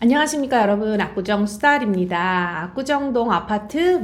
안녕하십니까 여러분, 압구정 수달입니다. 압구정동 아파트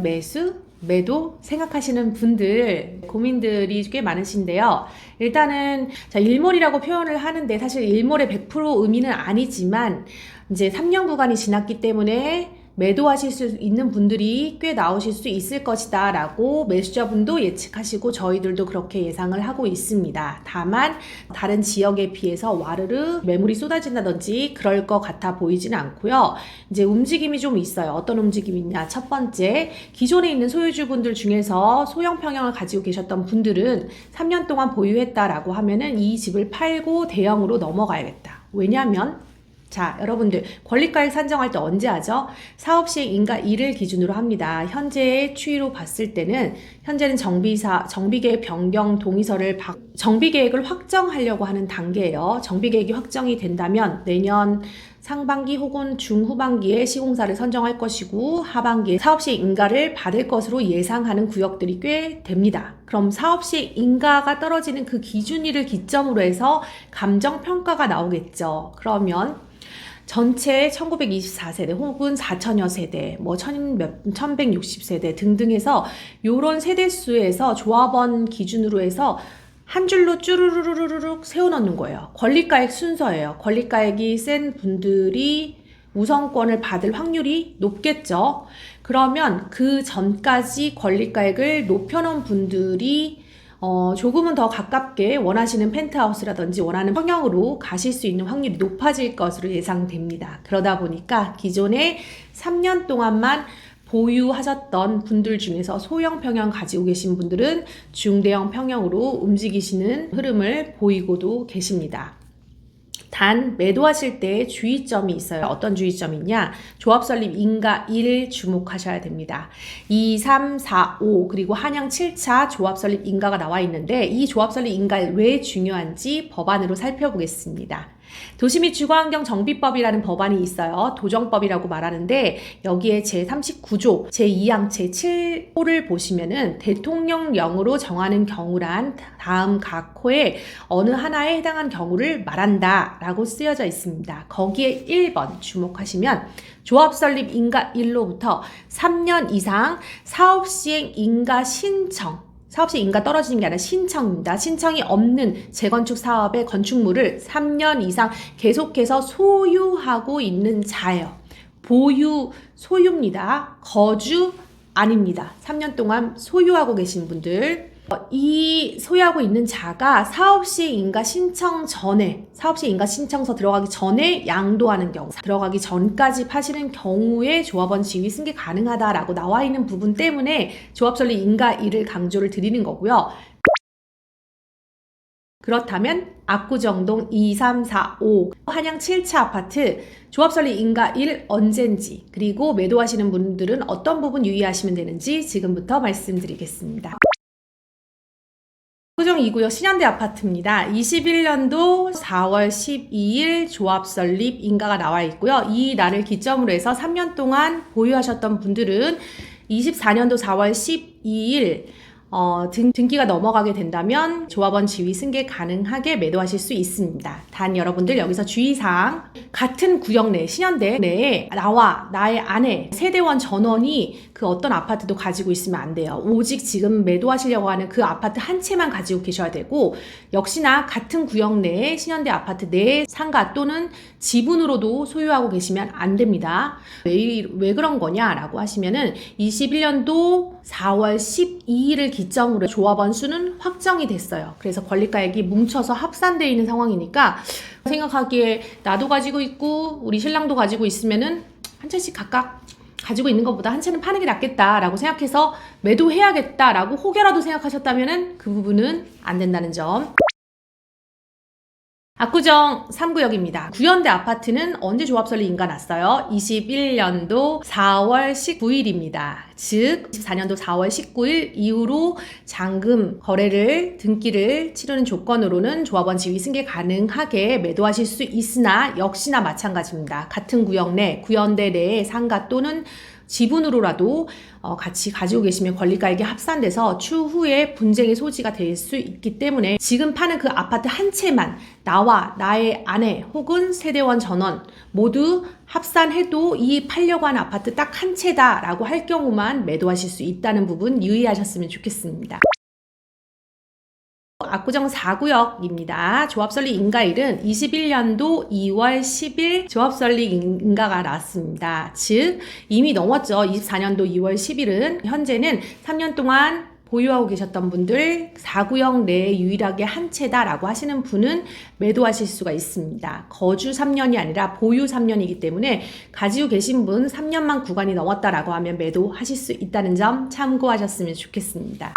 매도 생각하시는 분들 고민들이 꽤 많으신데요. 일단은 일몰이라고 표현을 하는데 사실 일몰의 100% 의미는 아니지만 이제 3년 구간이 지났기 때문에 매도하실 수 있는 분들이 꽤 나오실 수 있을 것이다 라고 매수자분도 예측하시고 저희들도 그렇게 예상을 하고 있습니다. 다만 다른 지역에 비해서 와르르 매물이 쏟아진다든지 그럴 것 같아 보이지는 않고요. 이제 움직임이 좀 있어요. 어떤 움직임이 있냐? 첫 번째, 기존에 있는 소유주분들 중에서 소형 평형을 가지고 계셨던 분들은 3년 동안 보유했다라고 하면은 이 집을 팔고 대형으로 넘어가야겠다. 왜냐하면 자, 여러분들 권리가액 산정할 때 언제 하죠? 사업시행 인가 1을 기준으로 합니다. 현재의 추이로 봤을 때는 현재는 정비계획 변경 동의서를 정비계획을 확정하려고 하는 단계예요. 정비계획이 확정이 된다면 내년 상반기 혹은 중후반기에 시공사를 선정할 것이고 하반기에 사업시행 인가를 받을 것으로 예상하는 구역들이 꽤 됩니다. 그럼 사업시행 인가가 떨어지는 그 기준일을 기점으로 해서 감정평가가 나오겠죠. 그러면 전체 1924세대 혹은 4천여 세대, 1160세대 등등 해서 요런 세대수에서 조합원 기준으로 해서 한 줄로 쭈루루루루룩 세워놓는 거예요. 권리가액 순서예요. 권리가액이 센 분들이 우선권을 받을 확률이 높겠죠. 그러면 그 전까지 권리가액을 높여놓은 분들이 조금은 더 가깝게 원하시는 펜트하우스라든지 원하는 평형으로 가실 수 있는 확률이 높아질 것으로 예상됩니다. 그러다 보니까 기존에 3년 동안만 보유하셨던 분들 중에서 소형 평형 가지고 계신 분들은 중대형 평형으로 움직이시는 흐름을 보이고도 계십니다. 단 매도하실 때 주의점이 있어요. 어떤 주의점이 있냐? 조합 설립 인가 1 주목하셔야 됩니다. 2, 3, 4, 5 그리고 한양 7차 조합 설립 인가가 나와 있는데 이 조합 설립 인가 왜 중요한지 법안으로 살펴보겠습니다. 도시및 주거환경정비법이라는 법안이 있어요. 도정법이라고 말하는데 여기에 제39조 제2항 제7호를 보시면은 대통령령으로 정하는 경우란 다음 각 호에 어느 하나에 해당한 경우를 말한다 라고 쓰여져 있습니다. 거기에 1번 주목하시면 조합 설립 인가 1로부터 3년 이상 사업시행 인가 신청, 사업시행 인가 떨어지는 게 아니라 신청입니다. 신청이 없는 재건축 사업의 건축물을 3년 이상 계속해서 소유하고 있는 자예요. 보유, 소유입니다. 거주 아닙니다. 3년 동안 소유하고 계신 분들. 이 소유하고 있는 자가 사업시행 인가 신청 전에, 사업시행 인가 신청서 들어가기 전에 양도하는 경우, 들어가기 전까지 파시는 경우에 조합원 지위 승계 가능하다라고 나와 있는 부분 때문에 조합 설립 인가 1을 강조를 드리는 거고요. 그렇다면 압구정동 2, 3, 4, 5 한양 7차 아파트 조합 설립 인가 1 언젠지 그리고 매도하시는 분들은 어떤 부분 유의하시면 되는지 지금부터 말씀드리겠습니다. 압구정 2구역 신현대 아파트입니다. 21년도 4월 12일 조합 설립 인가가 나와 있고요. 이 날을 기점으로 해서 3년 동안 보유하셨던 분들은 24년도 4월 12일 등기가 넘어가게 된다면 조합원 지위 승계 가능하게 매도하실 수 있습니다. 단 여러분들 여기서 주의사항, 같은 구역 내 신현대 내에 나와 나의 아내 세대원 전원이 그 어떤 아파트도 가지고 있으면 안 돼요. 오직 지금 매도하시려고 하는 그 아파트 한 채만 가지고 계셔야 되고, 역시나 같은 구역 내에 신현대 아파트 내 상가 또는 지분으로도 소유하고 계시면 안 됩니다. 왜 그런 거냐라고 하시면은 21년도 4월 12일을 기점으로 조합원 수는 확정이 됐어요. 그래서 권리가액이 뭉쳐서 합산되어 있는 상황이니까 생각하기에 나도 가지고 있고 우리 신랑도 가지고 있으면은 한 채씩 각각 가지고 있는 것보다 한 채는 파는 게 낫겠다라고 생각해서 매도해야겠다라고 혹여라도 생각하셨다면은 그 부분은 안 된다는 점. 압구정 3구역입니다. 구현대 아파트는 언제 조합 설립 인가 났어요? 21년도 4월 19일입니다. 즉 24년도 4월 19일 이후로 잔금 거래를 등기를 치르는 조건으로는 조합원 지위 승계 가능하게 매도하실 수 있으나 역시나 마찬가지입니다. 같은 구역 내 구현대 내의 상가 또는 지분으로라도 같이 가지고 계시면 권리가액이 합산돼서 추후에 분쟁의 소지가 될 수 있기 때문에 지금 파는 그 아파트 한 채만 나와 나의 아내 혹은 세대원 전원 모두 합산해도 이 팔려고 하는 아파트 딱 한 채다라고 할 경우만 매도하실 수 있다는 부분 유의하셨으면 좋겠습니다. 압구정 4구역입니다. 조합설립 인가일은 21년도 2월 10일 조합설립 인가가 나왔습니다. 즉 이미 넘었죠. 24년도 2월 10일은 현재는 3년 동안 보유하고 계셨던 분들 4구역 내에 유일하게 한 채다라고 하시는 분은 매도하실 수가 있습니다. 거주 3년이 아니라 보유 3년이기 때문에 가지고 계신 분 3년만 구간이 넘었다라고 하면 매도하실 수 있다는 점 참고하셨으면 좋겠습니다.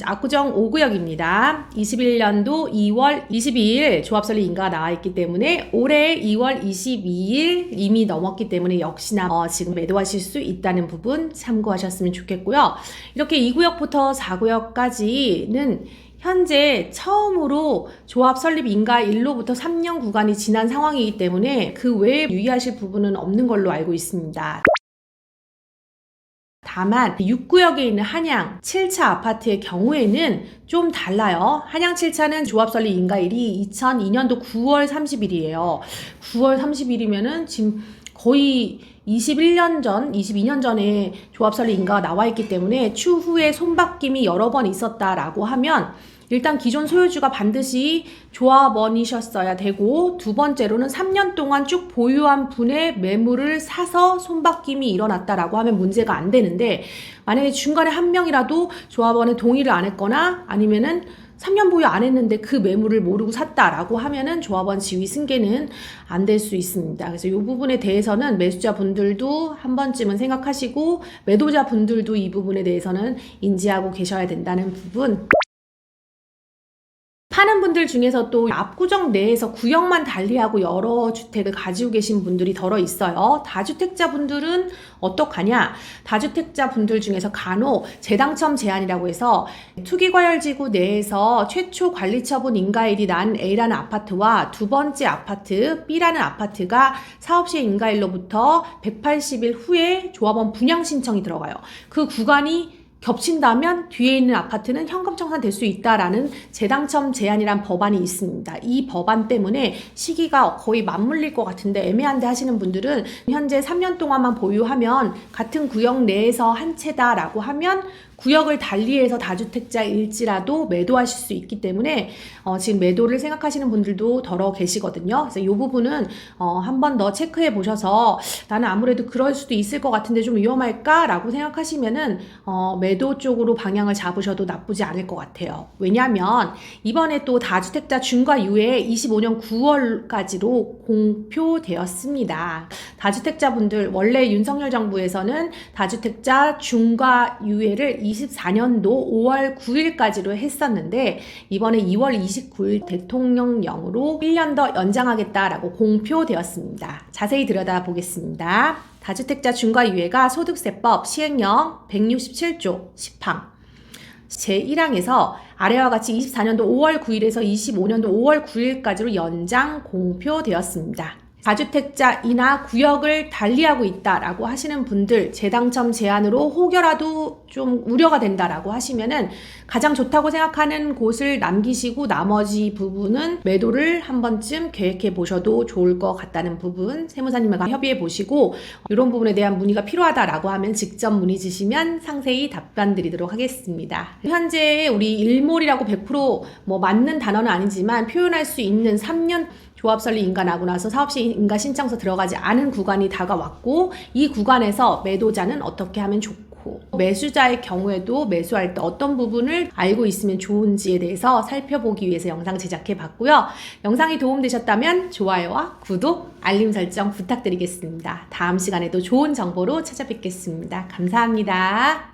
압구정 5구역입니다. 21년도 2월 22일 조합설립 인가가 나와 있기 때문에 올해 2월 22일 이미 넘었기 때문에 역시나 지금 매도하실 수 있다는 부분 참고하셨으면 좋겠고요. 이렇게 2구역부터 4구역까지는 현재 처음으로 조합 설립 인가일로부터 3년 구간이 지난 상황이기 때문에 그 외에 유의하실 부분은 없는 걸로 알고 있습니다. 다만 6구역에 있는 한양 7차 아파트의 경우에는 좀 달라요. 한양 7차는 조합 설립 인가일이 2002년도 9월 30일이에요. 9월 30일이면은 지금 거의 21년 전, 22년 전에 조합 설립 인가가 나와 있기 때문에 추후에 손바뀜이 여러 번 있었다라고 하면 일단 기존 소유주가 반드시 조합원이셨어야 되고 두 번째로는 3년 동안 쭉 보유한 분의 매물을 사서 손바뀜이 일어났다라고 하면 문제가 안 되는데 만약에 중간에 한 명이라도 조합원의 동의를 안 했거나 아니면은 3년 보유 안 했는데 그 매물을 모르고 샀다라고 하면은 조합원 지위 승계는 안 될 수 있습니다. 그래서 이 부분에 대해서는 매수자 분들도 한 번쯤은 생각하시고 매도자 분들도 이 부분에 대해서는 인지하고 계셔야 된다는 부분. 파는 분들 중에서 또 압구정 내에서 구역만 달리하고 여러 주택을 가지고 계신 분들이 덜어 있어요. 다주택자 분들은 어떡하냐? 다주택자 분들 중에서 간혹 재당첨 제한이라고 해서 투기과열지구 내에서 최초 관리처분 인가일이 난 A라는 아파트와 두 번째 아파트 B라는 아파트가 사업시행 인가일로부터 180일 후에 조합원 분양 신청이 들어가요. 그 구간이 겹친다면 뒤에 있는 아파트는 현금 청산될 수 있다라는 재당첨 제한이란 법안이 있습니다. 이 법안 때문에 시기가 거의 맞물릴 것 같은데 애매한데 하시는 분들은 현재 3년 동안만 보유하면 같은 구역 내에서 한 채다라고 하면 구역을 달리해서 다주택자일지라도 매도하실 수 있기 때문에 지금 매도를 생각하시는 분들도 덜어 계시거든요. 그래서 이 부분은 한 번 더 체크해 보셔서 나는 아무래도 그럴 수도 있을 것 같은데 좀 위험할까? 라고 생각하시면은 매도 쪽으로 방향을 잡으셔도 나쁘지 않을 것 같아요. 왜냐하면 이번에 또 다주택자 중과 유예 25년 9월까지로 공표되었습니다. 다주택자분들 원래 윤석열 정부에서는 다주택자 중과 유예를 24년도 5월 9일까지로 했었는데 이번에 2월 29일 대통령령으로 1년 더 연장하겠다라고 공표되었습니다. 자세히 들여다보겠습니다. 다주택자 중과 유예가 소득세법 시행령 167조 10항 제1항에서 아래와 같이 24년도 5월 9일에서 25년도 5월 9일까지로 연장 공표되었습니다. 다주택자이나 구역을 달리하고 있다라고 하시는 분들 재당첨 제한으로 혹여라도 좀 우려가 된다라고 하시면은 가장 좋다고 생각하는 곳을 남기시고 나머지 부분은 매도를 한 번쯤 계획해 보셔도 좋을 것 같다는 부분 세무사님과 협의해 보시고 이런 부분에 대한 문의가 필요하다라고 하면 직접 문의 주시면 상세히 답변 드리도록 하겠습니다. 현재 우리 일몰이라고 100% 뭐 맞는 단어는 아니지만 표현할 수 있는 3년 조합 설립 인가 나고 나서 사업시행 인가 신청서 들어가지 않은 구간이 다가왔고 이 구간에서 매도자는 어떻게 하면 좋고 매수자의 경우에도 매수할 때 어떤 부분을 알고 있으면 좋은지에 대해서 살펴보기 위해서 영상 제작해 봤고요. 영상이 도움되셨다면 좋아요와 구독, 알림 설정 부탁드리겠습니다. 다음 시간에도 좋은 정보로 찾아뵙겠습니다. 감사합니다.